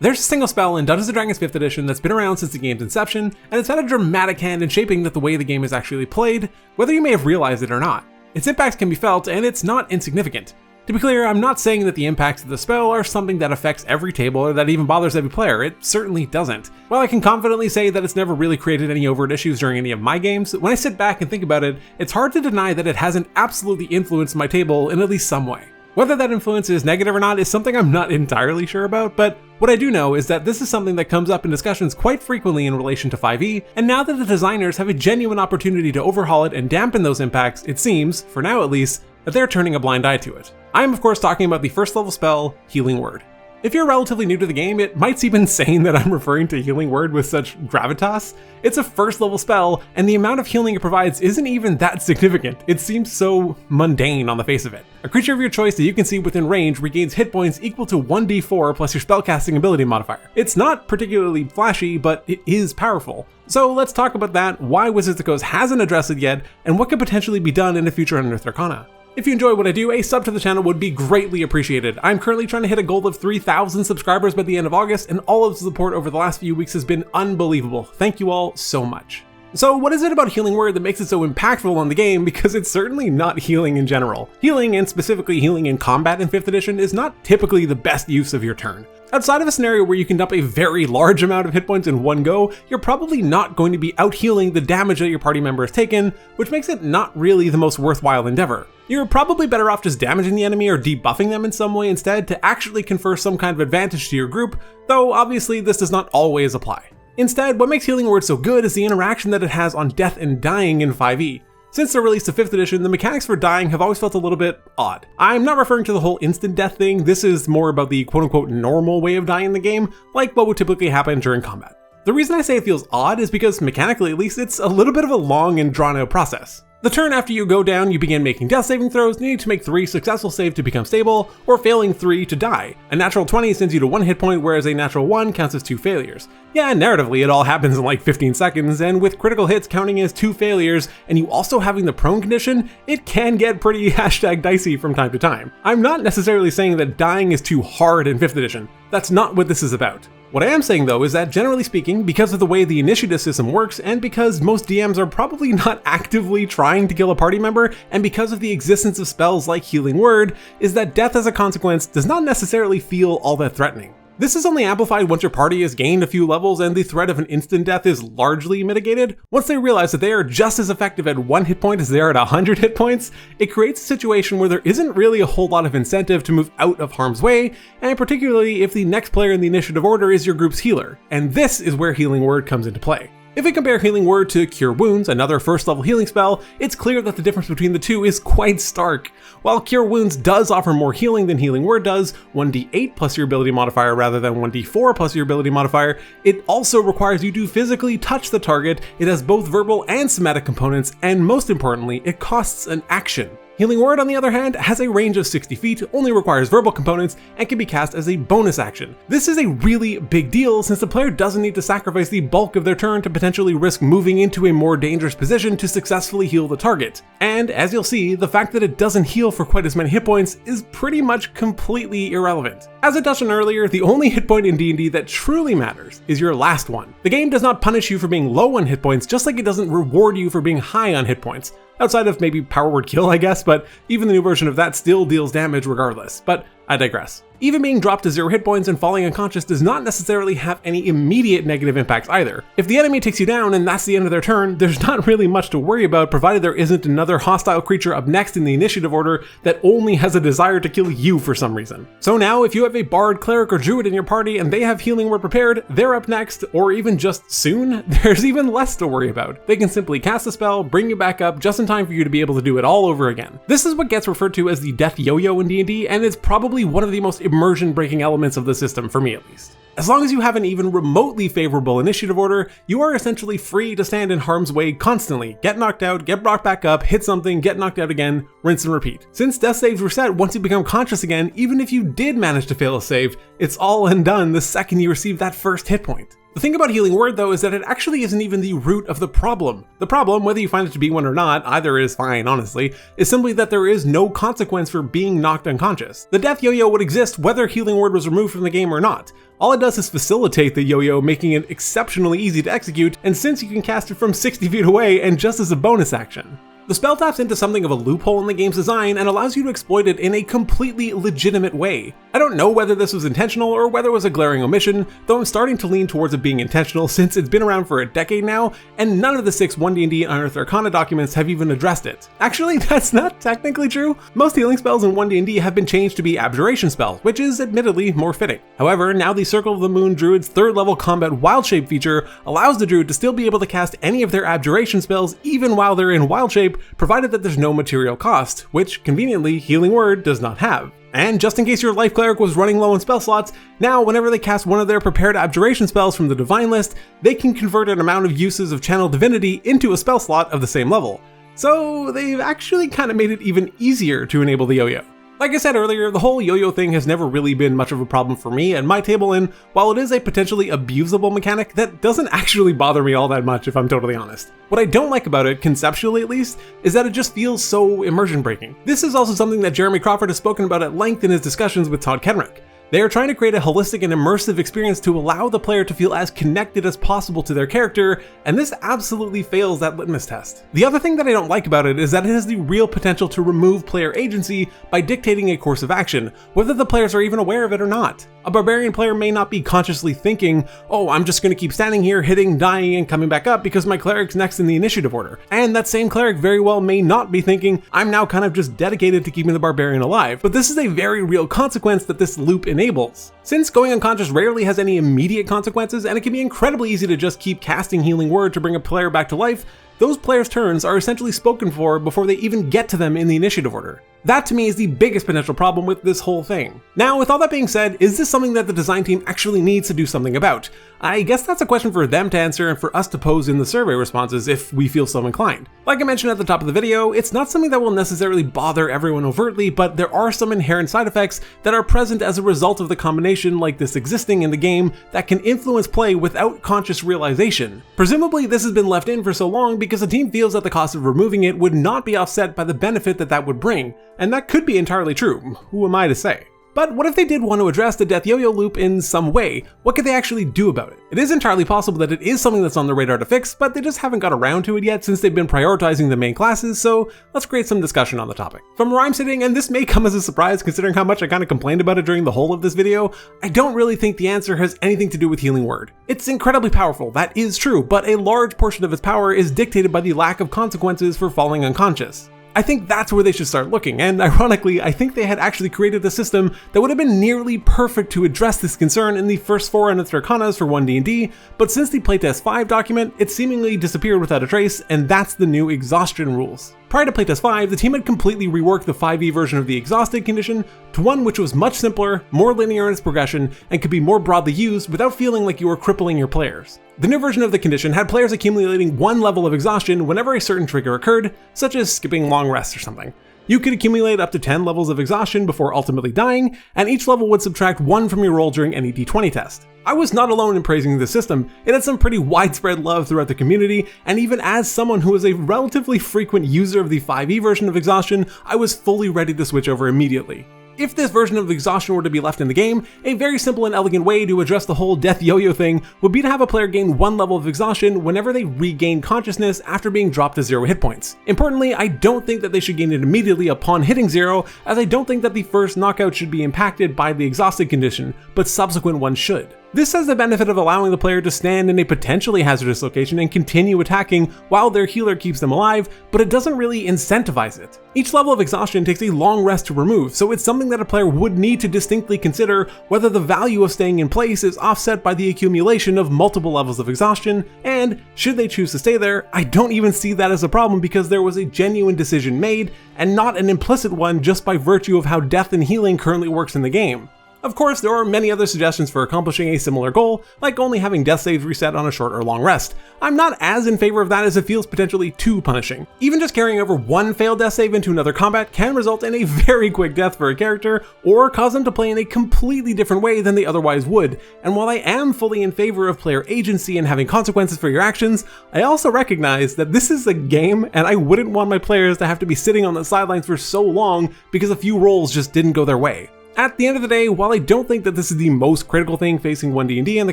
There's a single spell in Dungeons & Dragons 5th edition that's been around since the game's inception, and it's had a dramatic hand in shaping the way the game is actually played, whether you may have realized it or not. Its impacts can be felt, and it's not insignificant. To be clear, I'm not saying that the impacts of the spell are something that affects every table or that even bothers every player. It certainly doesn't. While I can confidently say that it's never really created any overt issues during any of my games, when I sit back and think about it, it's hard to deny that it hasn't absolutely influenced my table in at least some way. Whether that influence is negative or not is something I'm not entirely sure about, but what I do know is that this is something that comes up in discussions quite frequently in relation to 5e, and now that the designers have a genuine opportunity to overhaul it and dampen those impacts, it seems, for now at least, that they're turning a blind eye to it. I am of course talking about the first level spell, Healing Word. If you're relatively new to the game, it might seem insane that I'm referring to Healing Word with such gravitas. It's a first level spell, and the amount of healing it provides isn't even that significant. It seems so mundane on the face of it. A creature of your choice that you can see within range regains hit points equal to 1d4 plus your spellcasting ability modifier. It's not particularly flashy, but it is powerful. So let's talk about that, why Wizards of the Coast hasn't addressed it yet, and what could potentially be done in a future Unearthed Arcana. If you enjoy what I do, a sub to the channel would be greatly appreciated. I'm currently trying to hit a goal of 3,000 subscribers by the end of August, and all of the support over the last few weeks has been unbelievable. Thank you all so much. So what is it about Healing Word that makes it so impactful on the game? Because it's certainly not healing in general. Healing, and specifically healing in combat in 5th edition, is not typically the best use of your turn. Outside of a scenario where you can dump a very large amount of hit points in one go, you're probably not going to be out healing the damage that your party member has taken, which makes it not really the most worthwhile endeavor. You're probably better off just damaging the enemy or debuffing them in some way instead to actually confer some kind of advantage to your group, though obviously this does not always apply. Instead, what makes Healing Word so good is the interaction that it has on death and dying in 5e. Since the release of 5th edition, the mechanics for dying have always felt a little bit odd. I'm not referring to the whole instant death thing, this is more about the quote-unquote normal way of dying in the game, like what would typically happen during combat. The reason I say it feels odd is because, mechanically at least, it's a little bit of a long and drawn-out process. The turn after you go down, you begin making death saving throws, needing to make 3 successful saves to become stable, or failing 3 to die. A natural 20 sends you to 1 hit point, whereas a natural 1 counts as 2 failures. Yeah, narratively it all happens in like 15 seconds, and with critical hits counting as 2 failures, and you also having the prone condition, it can get pretty #dicey from time to time. I'm not necessarily saying that dying is too hard in 5th edition. That's not what this is about. What I am saying though is that generally speaking, because of the way the initiative system works, and because most DMs are probably not actively trying to kill a party member, and because of the existence of spells like Healing Word, is that death as a consequence does not necessarily feel all that threatening. This is only amplified once your party has gained a few levels and the threat of an instant death is largely mitigated. Once they realize that they are just as effective at 1 hit point as they are at 100 hit points, it creates a situation where there isn't really a whole lot of incentive to move out of harm's way, and particularly if the next player in the initiative order is your group's healer. And this is where Healing Word comes into play. If we compare Healing Word to Cure Wounds, another first level healing spell, it's clear that the difference between the two is quite stark. While Cure Wounds does offer more healing than Healing Word does, 1d8 plus your ability modifier rather than 1d4 plus your ability modifier, it also requires you to physically touch the target, it has both verbal and somatic components, and most importantly, it costs an action. Healing Word, on the other hand, has a range of 60 feet, only requires verbal components, and can be cast as a bonus action. This is a really big deal since the player doesn't need to sacrifice the bulk of their turn to potentially risk moving into a more dangerous position to successfully heal the target. And as you'll see, the fact that it doesn't heal for quite as many hit points is pretty much completely irrelevant. As I touched on earlier, the only hit point in D&D that truly matters is your last one. The game does not punish you for being low on hit points, just like it doesn't reward you for being high on hit points. Outside of maybe Power Word Kill, I guess, but even the new version of that still deals damage regardless. But I digress. Even being dropped to 0 hit points and falling unconscious does not necessarily have any immediate negative impacts either. If the enemy takes you down and that's the end of their turn, there's not really much to worry about provided there isn't another hostile creature up next in the initiative order that only has a desire to kill you for some reason. So now if you have a bard, cleric, or druid in your party and they have Healing Word prepared, they're up next, or even just soon, there's even less to worry about. They can simply cast a spell, bring you back up just in time for you to be able to do it all over again. This is what gets referred to as the death yo-yo in D&D, and it's probably one of the most immersion breaking elements of the system, for me at least. As long as you have an even remotely favorable initiative order, you are essentially free to stand in harm's way constantly, get knocked out, get brought back up, hit something, get knocked out again, rinse and repeat. Since death saves reset once you become conscious again, even if you did manage to fail a save, it's all undone the second you receive that first hit point. The thing about Healing Word though is that it actually isn't even the root of the problem. The problem, whether you find it to be one or not, either is fine honestly, is simply that there is no consequence for being knocked unconscious. The death yo-yo would exist whether Healing Word was removed from the game or not. All it does is facilitate the yo-yo, making it exceptionally easy to execute, and since you can cast it from 60 feet away and just as a bonus action. The spell taps into something of a loophole in the game's design and allows you to exploit it in a completely legitimate way. I don't know whether this was intentional or whether it was a glaring omission, though I'm starting to lean towards it being intentional since it's been around for a decade now, and none of the 6 One D&D Unearthed Arcana documents have even addressed it. Actually, that's not technically true. Most healing spells in One D&D have been changed to be abjuration spells, which is admittedly more fitting. However, now the Circle of the Moon Druid's 3rd level combat wild shape feature allows the Druid to still be able to cast any of their abjuration spells even while they're in wild shape, provided that there's no material cost, which conveniently Healing Word does not have. And just in case your life cleric was running low on spell slots, now whenever they cast one of their prepared abjuration spells from the divine list, they can convert an amount of uses of channel divinity into a spell slot of the same level. So they've actually kind of made it even easier to enable the yo-yo. Like I said earlier, the whole yo-yo thing has never really been much of a problem for me at my table, and while it is a potentially abusable mechanic, that doesn't actually bother me all that much if I'm totally honest. What I don't like about it, conceptually at least, is that it just feels so immersion breaking. This is also something that Jeremy Crawford has spoken about at length in his discussions with Todd Kenrick. They are trying to create a holistic and immersive experience to allow the player to feel as connected as possible to their character, and this absolutely fails that litmus test. The other thing that I don't like about it is that it has the real potential to remove player agency by dictating a course of action, whether the players are even aware of it or not. A barbarian player may not be consciously thinking, oh, I'm just going to keep standing here, hitting, dying, and coming back up because my cleric's next in the initiative order. And that same cleric very well may not be thinking, I'm now kind of just dedicated to keeping the barbarian alive. But this is a very real consequence that this loop enables. Since going unconscious rarely has any immediate consequences, and it can be incredibly easy to just keep casting Healing Word to bring a player back to life, those players' turns are essentially spoken for before they even get to them in the initiative order. That to me is the biggest potential problem with this whole thing. Now, with all that being said, is this something that the design team actually needs to do something about? I guess that's a question for them to answer and for us to pose in the survey responses if we feel so inclined. Like I mentioned at the top of the video, it's not something that will necessarily bother everyone overtly, but there are some inherent side effects that are present as a result of the combination like this existing in the game that can influence play without conscious realization. Presumably this has been left in for so long because the team feels that the cost of removing it would not be offset by the benefit that that would bring. And that could be entirely true, who am I to say? But what if they did want to address the death yo-yo loop in some way? What could they actually do about it? It is entirely possible that it is something that's on the radar to fix, but they just haven't got around to it yet since they've been prioritizing the main classes, so let's create some discussion on the topic. From where I'm sitting, and this may come as a surprise considering how much I kind of complained about it during the whole of this video, I don't really think the answer has anything to do with Healing Word. It's incredibly powerful, that is true, but a large portion of its power is dictated by the lack of consequences for falling unconscious. I think that's where they should start looking, and ironically, I think they had actually created a system that would have been nearly perfect to address this concern in the first 4 Unearthed Arcanas for One D&D, but since the Playtest 5 document, it seemingly disappeared without a trace, and that's the new exhaustion rules. Prior to Playtest 5, the team had completely reworked the 5e version of the exhausted condition to one which was much simpler, more linear in its progression, and could be more broadly used without feeling like you were crippling your players. The new version of the condition had players accumulating 1 level of exhaustion whenever a certain trigger occurred, such as skipping long rests or something. You could accumulate up to 10 levels of exhaustion before ultimately dying, and each level would subtract 1 from your roll during any d20 test. I was not alone in praising this system. It had some pretty widespread love throughout the community, and even as someone who is a relatively frequent user of the 5e version of exhaustion, I was fully ready to switch over immediately. If this version of exhaustion were to be left in the game, a very simple and elegant way to address the whole death yo-yo thing would be to have a player gain 1 level of exhaustion whenever they regain consciousness after being dropped to 0 hit points. Importantly, I don't think that they should gain it immediately upon hitting 0, as I don't think that the first knockout should be impacted by the exhausted condition, but subsequent ones should. This has the benefit of allowing the player to stand in a potentially hazardous location and continue attacking while their healer keeps them alive, but it doesn't really incentivize it. Each level of exhaustion takes a long rest to remove, so it's something that a player would need to distinctly consider whether the value of staying in place is offset by the accumulation of multiple levels of exhaustion, and should they choose to stay there, I don't even see that as a problem because there was a genuine decision made, and not an implicit one just by virtue of how death and healing currently works in the game. Of course, there are many other suggestions for accomplishing a similar goal, like only having death saves reset on a short or long rest. I'm not as in favor of that as it feels potentially too punishing. Even just carrying over one failed death save into another combat can result in a very quick death for a character, or cause them to play in a completely different way than they otherwise would. And while I am fully in favor of player agency and having consequences for your actions, I also recognize that this is a game and I wouldn't want my players to have to be sitting on the sidelines for so long because a few rolls just didn't go their way. At the end of the day, while I don't think that this is the most critical thing facing One D&D in the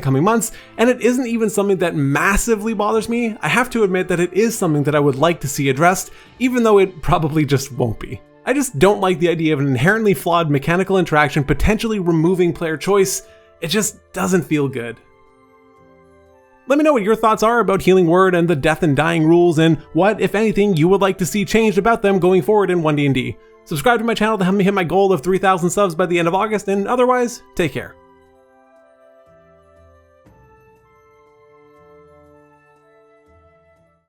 coming months, and it isn't even something that massively bothers me, I have to admit that it is something that I would like to see addressed, even though it probably just won't be. I just don't like the idea of an inherently flawed mechanical interaction potentially removing player choice. It just doesn't feel good. Let me know what your thoughts are about Healing Word and the death and dying rules, and what, if anything, you would like to see changed about them going forward in One D&D. Subscribe to my channel to help me hit my goal of 3,000 subs by the end of August, and otherwise, take care.